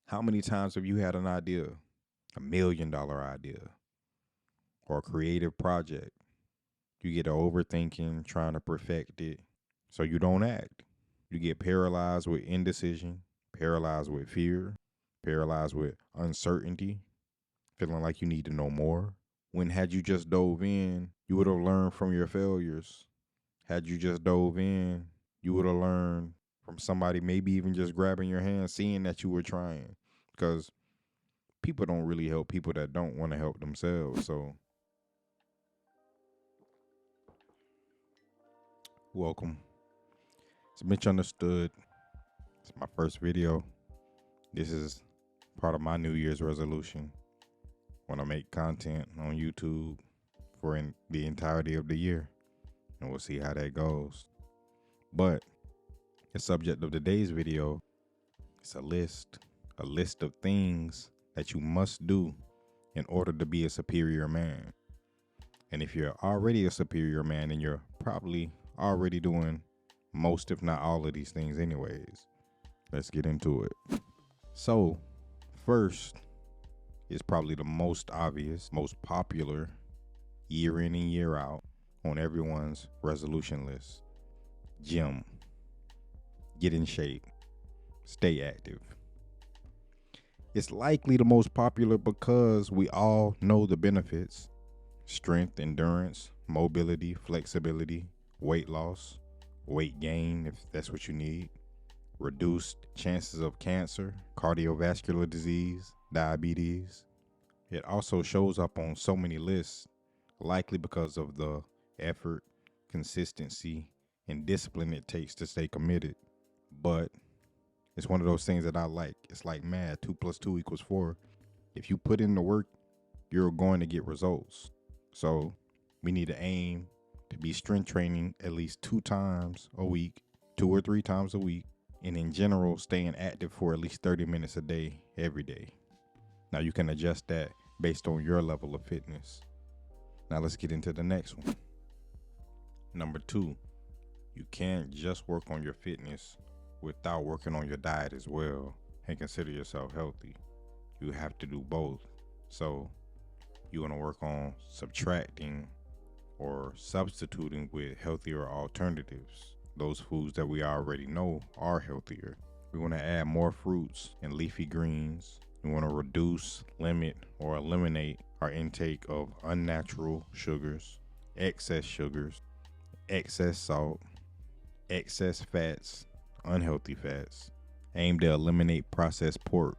How many times have you had an idea, $1 million idea, or a creative project? You get to overthinking, trying to perfect it, so you don't act. You get paralyzed with indecision, paralyzed with fear, paralyzed with uncertainty, feeling like you need to know more. When had you just dove in, you would have learned from your failures. Had you just dove in, you would have learned from somebody, maybe even just grabbing your hand, seeing that you were trying. Because people don't really help people that don't want to help themselves. So, welcome. It's Mitchunderstood. It's my first video. This is part of my New Year's resolution. When I make content on YouTube for the entirety of the year, and we'll see how that goes. But the subject of today's video is a list of things that you must do in order to be a superior man. And if you're already a superior man, then you're probably already doing most, if not all, of these things anyways. Let's get into it. So, first is probably the most obvious, most popular, year in and year out on everyone's resolution list. Gym. Get in shape. Stay active. It's likely the most popular because we all know the benefits: strength, endurance, mobility, flexibility, weight loss, weight gain if that's what you need, reduced chances of cancer, cardiovascular disease, diabetes. It also shows up on so many lists, likely because of the effort, consistency, and discipline it takes to stay committed. But it's one of those things that I like. It's like math, 2 + 2 = 4. If you put in the work, you're going to get results. So we need to aim to be strength training at least 2 times a week, 2 or 3 times a week, and in general, staying active for at least 30 minutes a day, every day. Now you can adjust that based on your level of fitness. Now let's get into the next one. Number 2, you can't just work on your fitness without working on your diet as well and consider yourself healthy. You have to do both. So you want to work on subtracting or substituting with healthier alternatives, those foods that we already know are healthier. We want to add more fruits and leafy greens. We want to reduce, limit, or eliminate our intake of unnatural sugars, excess salt, excess fats, unhealthy fats. Aim to eliminate processed pork.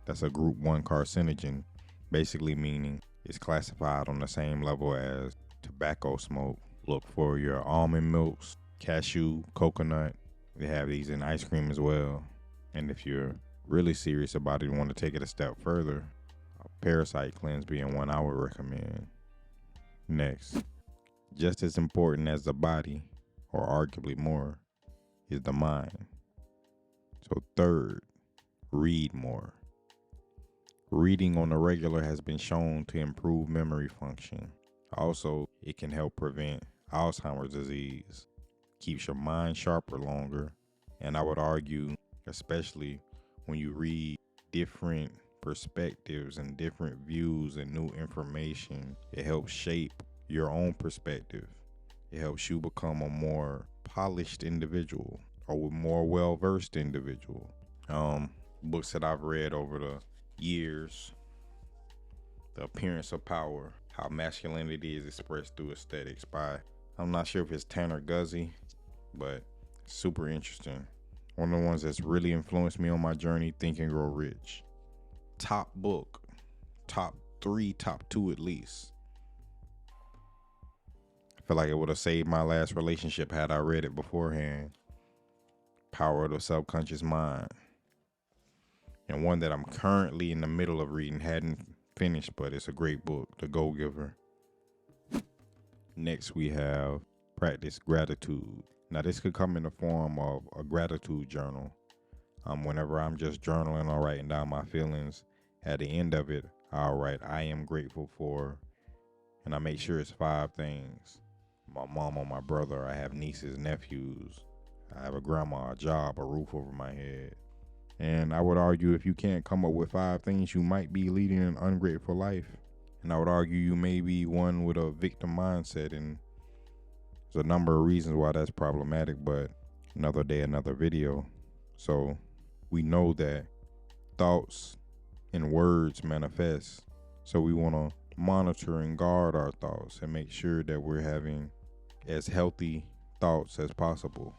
That's a group 1 carcinogen, basically meaning it's classified on the same level as tobacco smoke. Look for your almond milks, cashew, coconut. They have these in ice cream as well. And if you're really serious about it and want to take it a step further, a parasite cleanse being one I would recommend. Next, just as important as the body, or arguably more, is the mind. So third, read more. Reading on a regular has been shown to improve memory function. Also, it can help prevent Alzheimer's disease, keeps your mind sharper longer, and I would argue, especially when you read different perspectives and different views and new information, it helps shape your own perspective. It helps you become a more polished individual or a more well-versed individual. Books that I've read over the years: The Appearance of Power, How Masculinity is Expressed Through Aesthetics by, I'm not sure if it's Tanner Guzzi, but super interesting. One of the ones that's really influenced me on my journey, Think and Grow Rich. Top book, top 3, top 2 at least. I feel like it would have saved my last relationship had I read it beforehand. Power of the Subconscious Mind. And one that I'm currently in the middle of reading, hadn't finished, but it's a great book, The Go Giver. Next, we have Practice Gratitude. Now, this could come in the form of a gratitude journal. Whenever I'm just journaling or writing down my feelings, at the end of it, I'll write, I am grateful for, and I make sure it's 5 things. My mama, my brother, I have nieces, nephews, I have a grandma, a job, a roof over my head. And I would argue if you can't come up with 5 things, you might be leading an ungrateful life. And I would argue you may be one with a victim mindset. And there's a number of reasons why that's problematic, but another day, another video. So we know that thoughts and words manifest. So we want to monitor and guard our thoughts and make sure that we're having as healthy thoughts as possible.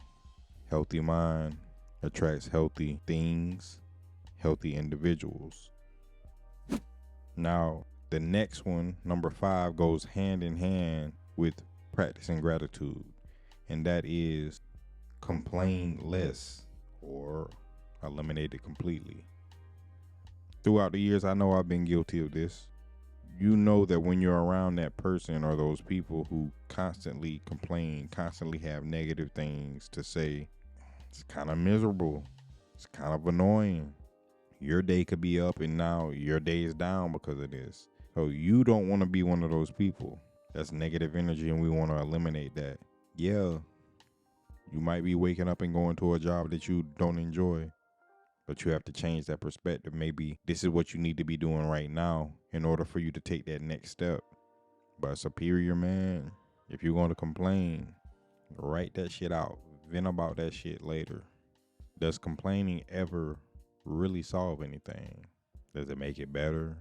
Healthy mind attracts healthy things, healthy individuals. Now, the next one, number 5, goes hand in hand with practicing gratitude, and that is complain less or eliminate it completely. Throughout the years, I know I've been guilty of this. You know that when you're around that person or those people who constantly complain, constantly have negative things to say, it's kind of miserable. It's kind of annoying. Your day could be up and now your day is down because of this. So you don't want to be one of those people. That's negative energy and we want to eliminate that. Yeah, you might be waking up and going to a job that you don't enjoy, but you have to change that perspective. Maybe this is what you need to be doing right now in order for you to take that next step. But superior man, if you're going to complain, write that shit out. Vent about that shit later. Does complaining ever really solve anything? Does it make it better?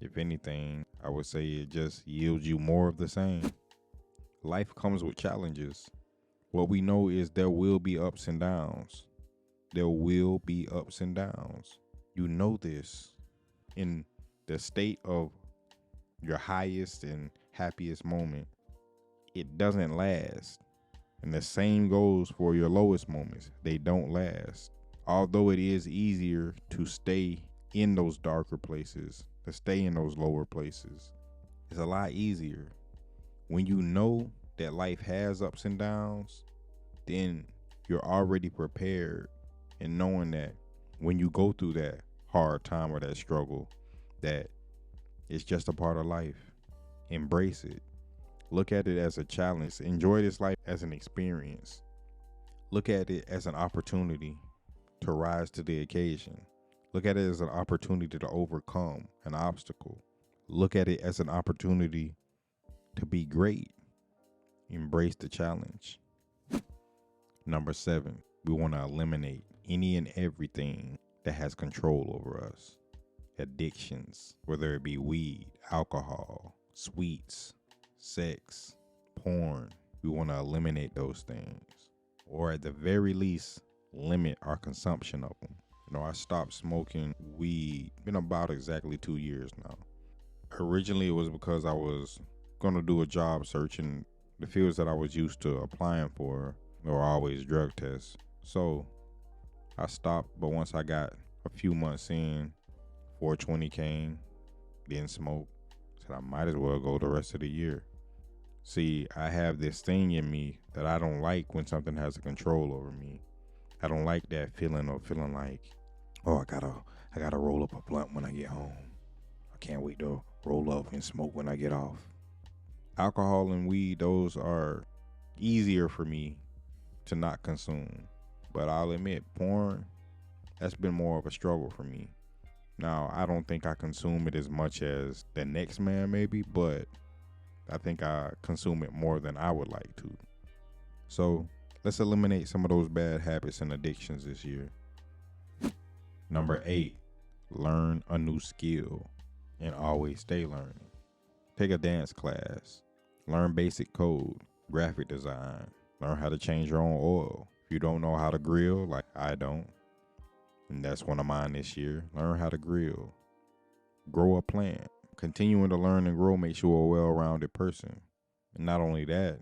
If anything, I would say it just yields you more of the same. Life comes with challenges. What we know is there will be ups and downs. There will be ups and downs. You know this. In the state of your highest and happiest moment, it doesn't last. And the same goes for your lowest moments. They don't last. Although it is easier to stay in those darker places, to stay in those lower places, it's a lot easier. When you know that life has ups and downs, then you're already prepared and knowing that when you go through that hard time or that struggle, that it's just a part of life. Embrace it. Look at it as a challenge. Enjoy this life as an experience. Look at it as an opportunity to rise to the occasion. Look at it as an opportunity to overcome an obstacle. Look at it as an opportunity to be great. Embrace the challenge. Number 7, we want to eliminate any and everything that has control over us. Addictions, whether it be weed, alcohol, sweets, sex, porn. We want to eliminate those things, or at the very least, limit our consumption of them. I stopped smoking weed, been about exactly 2 years now. Originally, it was because I was going to do a job search, and the fields that I was used to applying for were always drug tests. So I stopped, but once I got a few months in, 420 came, didn't smoke. Said I might as well go the rest of the year. See, I have this thing in me that I don't like when something has a control over me. I don't like that feeling of feeling like, oh, I gotta roll up a blunt when I get home. I can't wait to roll up and smoke when I get off. Alcohol and weed, those are easier for me to not consume. But I'll admit, porn, that's been more of a struggle for me. Now, I don't think I consume it as much as the next man maybe, but I think I consume it more than I would like to. So let's eliminate some of those bad habits and addictions this year. Number 8, learn a new skill and always stay learning. Take a dance class, learn basic code, graphic design, learn how to change your own oil. If you don't know how to grill, like I don't, and that's one of mine this year, learn how to grill. Grow a plant. Continuing to learn and grow makes you a well-rounded person. And not only that,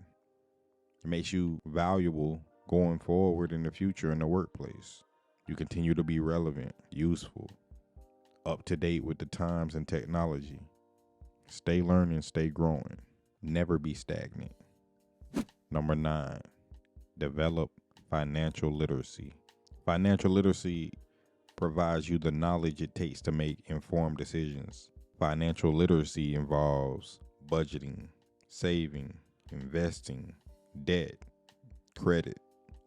it makes you valuable going forward in the future in the workplace. You continue to be relevant, useful, up to date with the times and technology. Stay learning, stay growing. Never be stagnant. Number 9, develop financial literacy. Financial literacy provides you the knowledge it takes to make informed decisions. Financial literacy involves budgeting, saving, investing, debt, credit,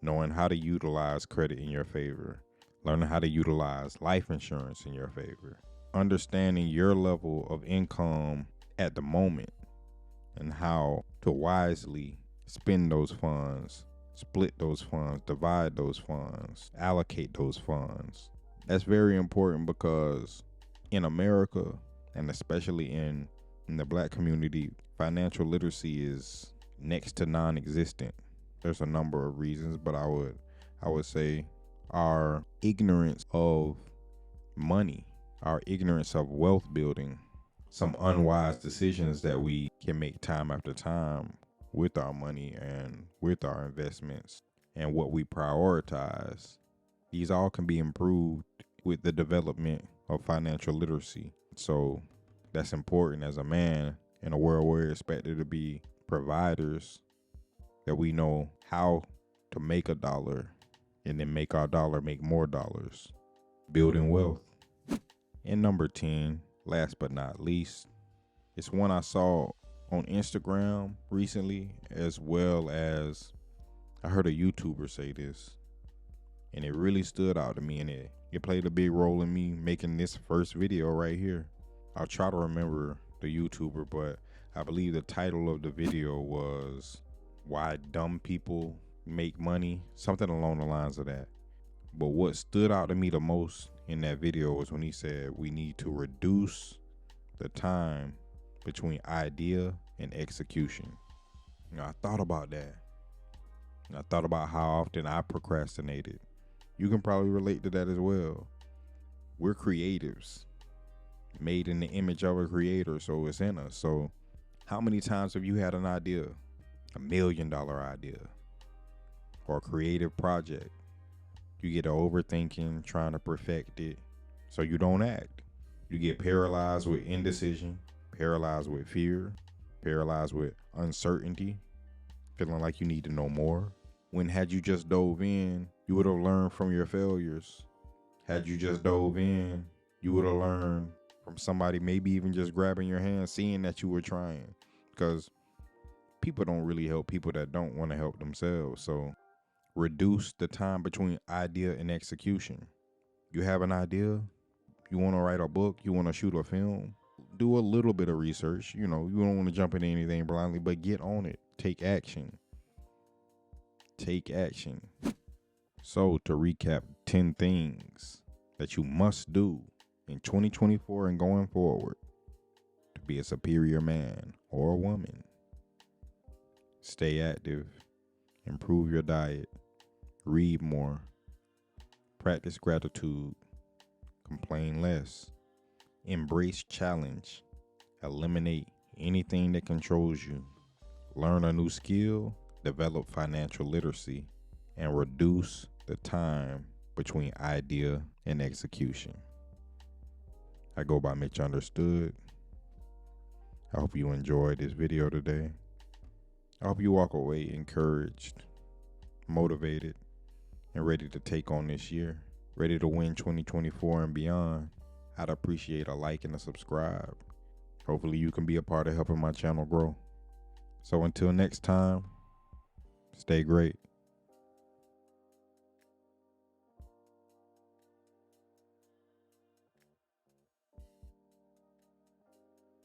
knowing how to utilize credit in your favor, learning how to utilize life insurance in your favor, understanding your level of income at the moment and how to wisely spend those funds, split those funds, divide those funds, allocate those funds. That's very important because in America, and especially in the Black community, financial literacy is next to non-existent. There's a number of reasons, but I would say our ignorance of money, our ignorance of wealth building, some unwise decisions that we can make time after time with our money and with our investments and what we prioritize. These all can be improved with the development of financial literacy. So that's important as a man in a world where we're expected to be providers, that we know how to make a dollar and then make our dollar make more dollars, building wealth. And number 10, last but not least, it's one I saw on Instagram recently, as well as I heard a YouTuber say this, and it really stood out to me, and it played a big role in me making this first video right here. I'll try to remember the YouTuber, but I believe the title of the video was Why Dumb People Make Money, something along the lines of that. But what stood out to me the most in that video was when he said we need to reduce the time between idea and execution. I thought about that. And I thought about how often I procrastinated. You can probably relate to that as well. We're creatives, made in the image of a creator, so it's in us. So how many times have you had an idea, $1 million idea, or a creative project? You get overthinking, trying to perfect it, so you don't act. You get paralyzed with indecision, paralyzed with fear, paralyzed with uncertainty, feeling like you need to know more. When had you just dove in, you would have learned from your failures. Had you just dove in, you would have learned from somebody maybe even just grabbing your hand, seeing that you were trying. Because people don't really help people that don't want to help themselves. So reduce the time between idea and execution. You have an idea, you want to write a book, you want to shoot a film, do a little bit of research. You don't want to jump into anything blindly, but get on it. Take action. Take action. So to recap, 10 things that you must do in 2024 and going forward to be a superior man or a woman. Stay active. Improve your diet. Read more. Practice gratitude. Complain less. Embrace challenge. Eliminate anything that controls you. Learn a new skill. Develop financial literacy. And reduce the time between idea and execution. I go by Mitchunderstood. I hope you enjoyed this video today. I hope you walk away encouraged, motivated, and ready to take on this year. Ready to win 2024 and beyond. I'd appreciate a like and a subscribe. Hopefully you can be a part of helping my channel grow. So until next time, stay great.